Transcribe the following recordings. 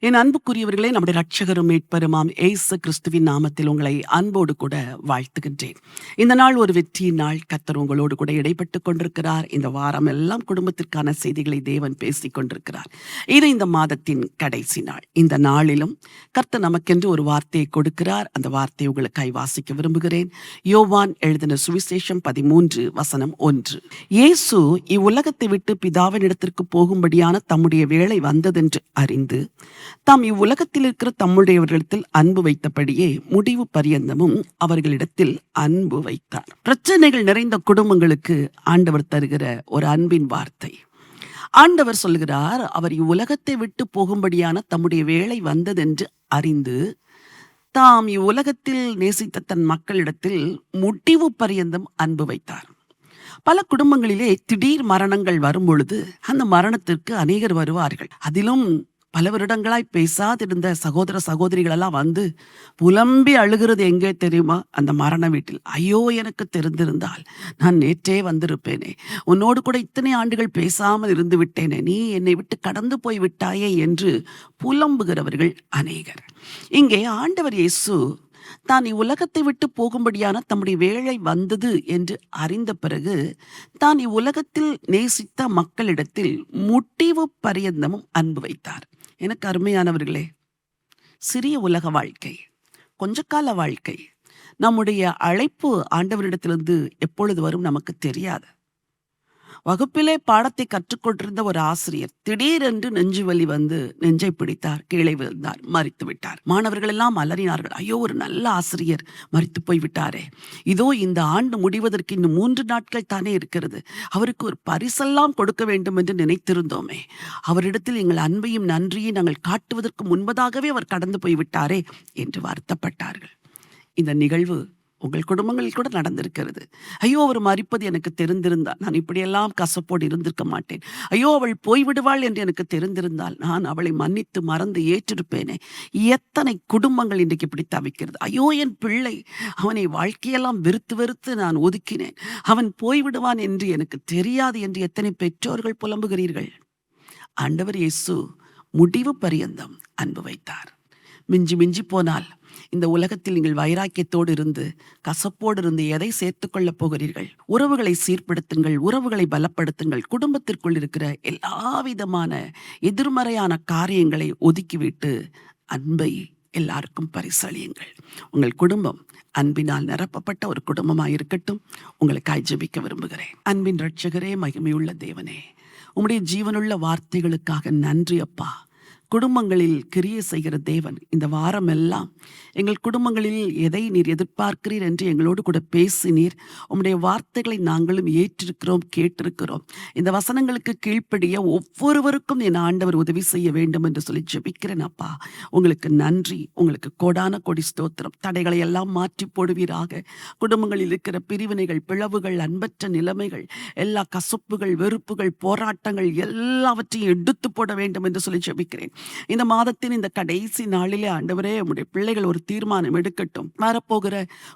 என் அன்புக்குரியவர்களே, நம்முடைய இரட்சகரும் மீட்பருமாம் இயேசு கிறிஸ்துவின் நாமத்தில் உங்களை அன்போடு கூட வாழ்த்துகின்றேன். இந்த நாள் ஒரு வெற்றியின் நாள். கர்த்தர் உங்களோடு கூட இடைப்பட்டுக் கொண்டிருக்கிறார். இந்த வாரம் எல்லாம் குடும்பத்திற்கான செய்திகளை தேவன் பேசிக் கொண்டிருக்கிறார். இது இந்த மாதத்தின் கடைசி நாள். இந்த நாளிலும் கர்த்தர் நமக்கென்று ஒரு வார்த்தையை கொடுக்கிறார். அந்த வார்த்தையை உங்களுக்காய் வாசிக்க விரும்புகிறேன். யோவான் எழுதின சுவிசேஷம் 13:1. இயேசு இவ்வுலகத்தை விட்டு பிதாவினிடத்திற்கு போகும்படியான தம்முடைய வேளை வந்ததென்று அறிந்து தாம் இவ்வுலகத்தில் இருக்கிற தம்முடையவர்களிடத்தில் அன்பு வைத்தபடியே முடிவு பரியந்தமும் அவர்களிடத்தில் அன்பு வைத்தார். பிரச்சனைகள் நிறைந்த குடும்பங்களுக்கு ஆண்டவர் தருகிற ஒரு அன்பின் வார்த்தை. ஆண்டவர் சொல்கிறார், அவர் இவ்வுலகத்தை விட்டு போகும்படியான தம்முடைய வேளை வந்ததென்று அறிந்து தாம் இவ்வுலகத்தில் நேசித்த தன் மக்களிடத்தில் முடிவு பரியந்தம் அன்பு வைத்தார். பல குடும்பங்களிலே திடீர் மரணங்கள் வரும் பொழுது அந்த மரணத்திற்கு அநேகர் வருவார்கள். அதிலும் பல வருடங்களாய் பேசாதிருந்த சகோதர சகோதரிகள் எல்லாம் வந்து புலம்பி அழுகிறது எங்கே தெரியுமா? அந்த மரண வீட்டில். ஐயோ, எனக்கு தெரிந்திருந்தால் நான் நேற்றே வந்திருப்பேனே, உன்னோடு கூட இத்தனை ஆண்டுகள் பேசாமல் இருந்து விட்டேனே, நீ என்னை விட்டு கடந்து போய் விட்டாயே என்று புலம்புகிறவர்கள் அநேகர். இங்கே ஆண்டவர் இயேசு தான் இவ்வுலகத்தை விட்டு போகும்படியான தம்முடைய வேளை வந்தது என்று அறிந்த பிறகு தான் இவ்வுலகத்தில் நேசித்த மக்களிடத்தில் முடிவு பரியந்தமும் அன்பு வைத்தார். எனக்கு அருமையானவர்களே, சிறிய உலக வாழ்க்கை, கொஞ்ச கால வாழ்க்கை. நம்முடைய அழைப்பு ஆண்டவரிடத்திலிருந்து எப்பொழுது வரும் நமக்கு தெரியாது. வகுப்பிலே பாடத்தை கற்றுக்கொண்டிருந்த ஒரு ஆசிரியர் திடீரென்று நெஞ்சு வலி வந்து நெஞ்சை பிடித்தார், கீழே விழுந்தார், மரித்து விட்டார். மாணவர்கள் எல்லாம் அலறினார்கள். ஐயோ, ஒரு நல்ல ஆசிரியர் மரித்து போய் விட்டாரே, இதோ இந்த ஆண்டு முடிவதற்கு இன்னும் 3 நாட்கள் தானே இருக்கிறது, அவருக்கு ஒரு பரிசெல்லாம் கொடுக்க வேண்டும் என்று நினைத்திருந்தோமே, அவரிடத்தில் எங்கள் அன்பையும் நன்றியை நாங்கள் காட்டுவதற்கு முன்பதாகவே அவர் கடந்து போய் விட்டாரே என்று வருத்தப்பட்டார்கள். இந்த நிகழ்வு உங்கள் குடும்பங்களில் கூட நடந்திருக்கிறது. ஐயோ, அவர் மரிப்பது எனக்கு தெரிந்திருந்தால் நான் இப்படியெல்லாம் கசப்போடு இருந்திருக்க மாட்டேன். ஐயோ, அவள் போய்விடுவாள் என்று எனக்கு தெரிந்திருந்தால் நான் அவளை மன்னித்து மறந்து ஏற்றிருப்பேனே. எத்தனை குடும்பங்கள் இன்றைக்கு இப்படி தவிக்கிறது. ஐயோ, என் பிள்ளை, அவனை வாழ்க்கையெல்லாம் வெறுத்து வெறுத்து நான் ஒதுக்கினேன், அவன் போய்விடுவான் என்று எனக்கு தெரியாது என்று எத்தனை பெற்றோர்கள் புலம்புகிறீர்கள். ஆண்டவர் இயேசு முடிவு பரியந்தம் அன்பு வைத்தார். மிஞ்சி மிஞ்சி போனால் இந்த உலகத்தில் நீங்கள் வைராக்கியத்தோடு இருந்து கசப்போடு இருந்து எதை சேர்த்துக் கொள்ளப் போகிறீர்கள்? உறவுகளை சீர்படுத்துங்கள், உறவுகளை பலப்படுத்துங்கள். குடும்பத்திற்குள் இருக்கிற எல்லாவிதமான எதிர்மறையான காரியங்களை ஒதுக்கிவிட்டு அன்பை எல்லாருக்கும் பரிசளியுங்கள். உங்கள் குடும்பம் அன்பினால் நிரப்பப்பட்ட ஒரு குடும்பமாய் இருக்கட்டும். உங்களுக்காய் ஜெபிக்க விரும்புகிறேன். அன்பின் இரட்சகரே, மகிமையுள்ள தேவனே, உம்முடைய ஜீவனுள்ள வார்த்தைகளுக்காக நன்றி அப்பா. குடும்பங்களில் கிரியை செய்கிற தேவன், இந்த வாரம் எல்லாம் எங்கள் குடும்பங்களில் எதை நீர் எதிர்பார்க்கிறீர் என்று எங்களோடு கூட பேசினீர். உம்முடைய வார்த்தைகளை நாங்களும் ஏற்றிருக்கிறோம், கேட்டிருக்கிறோம். இந்த வசனங்களுக்கு கீழ்ப்படிய ஒவ்வொருவருக்கும் என் ஆண்டவர் உதவி செய்ய வேண்டும் என்று சொல்லி ஜெபிக்கிறேன் அப்பா. உங்களுக்கு நன்றி, உங்களுக்கு கோடான கோடி ஸ்தோத்திரம். தடைகளை எல்லாம் மாற்றி போடுவீராக. குடும்பங்களில் இருக்கிற பிரிவினைகள், பிளவுகள், அன்பற்ற நிலைமைகள், எல்லா கசப்புகள், வெறுப்புகள், போராட்டங்கள் எல்லாவற்றையும் எடுத்து போட வேண்டும் என்று சொல்லி ஜெபிக்கிறேன். இந்த மாதத்தின் இந்த கடைசி நாளிலே ஆண்டவரே, உம்முடைய பிள்ளைகள் ஒரு தீர்மானம் எடுக்கட்டும். வரப்போகிற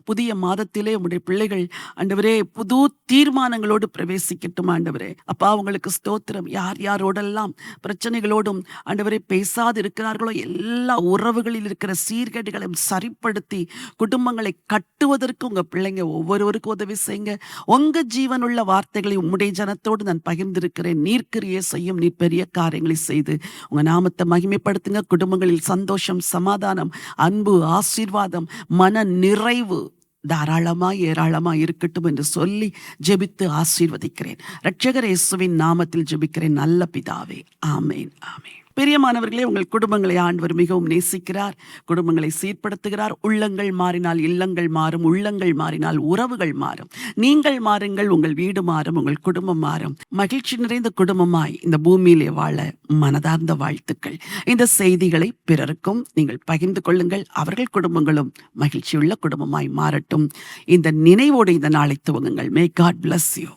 புதிய மாதத்திலே உம்முடைய பிள்ளைகள் ஆண்டவரே புது தீர்மானங்களோடு பிரவேசிக்கட்டும். ஆண்டவரே அப்பா, உங்களுக்கு ஸ்தோத்திரம். யார் யாரோடெல்லாம் பிரச்சனைகளோடும் ஆண்டவரே பேசாது இருக்கிறார்களோ எல்லா உறவுகளில் இருக்கிற சீர்கேடுகளையும் சரிப்படுத்தி குடும்பங்களை கட்டுவதற்கு உங்க பிள்ளைங்க ஒவ்வொருவருக்கும் உதவி செய்யுங்க. உங்க ஜீவனுள்ள வார்த்தைகளை உம்முடைய ஜனத்தோடு நான் பகிர்ந்திருக்கிறேன். நீர்க்கிரியை செய்யும், நீர் பெரிய காரியங்களை செய்து உங்க நாமத்தை மகிமைப்படுத்துங்க. குடும்பங்களில் சந்தோஷம், சமாதானம், அன்பு, ஆசீர்வாதம், மன நிறைவு தாராளமாய் ஏராளமாய் இருக்கட்டும் என்று சொல்லி ஜெபித்து ஆசீர்வதிக்கிறேன். இரட்சகர் இயேசுவின் நாமத்தில் ஜெபிக்கிறேன் நல்ல பிதாவே, ஆமேன், ஆமேன். பிரியமானவர்களே, உங்கள் குடும்பங்களை ஆண்டவர் மிகவும் நேசிக்கிறார். குடும்பங்களை சீர்படுத்துகிறார். உள்ளங்கள் மாறினால் இல்லங்கள் மாறும், உள்ளங்கள் மாறினால் உறவுகள் மாறும். நீங்கள் மாறுங்கள், உங்கள் வீடு மாறும், உங்கள் குடும்பம் மாறும். மகிழ்ச்சி நிறைந்த குடும்பமாய் இந்த பூமியிலே வாழ மனதார்ந்த வாழ்த்துக்கள். இந்த செய்திகளை பிறருக்கும் நீங்கள் பகிர்ந்து கொள்ளுங்கள். அவர்கள் குடும்பங்களும் மகிழ்ச்சியுள்ள குடும்பமாய் மாறட்டும். இந்த நினைவோடு இந்த நாளை துவங்குங்கள். May god bless you.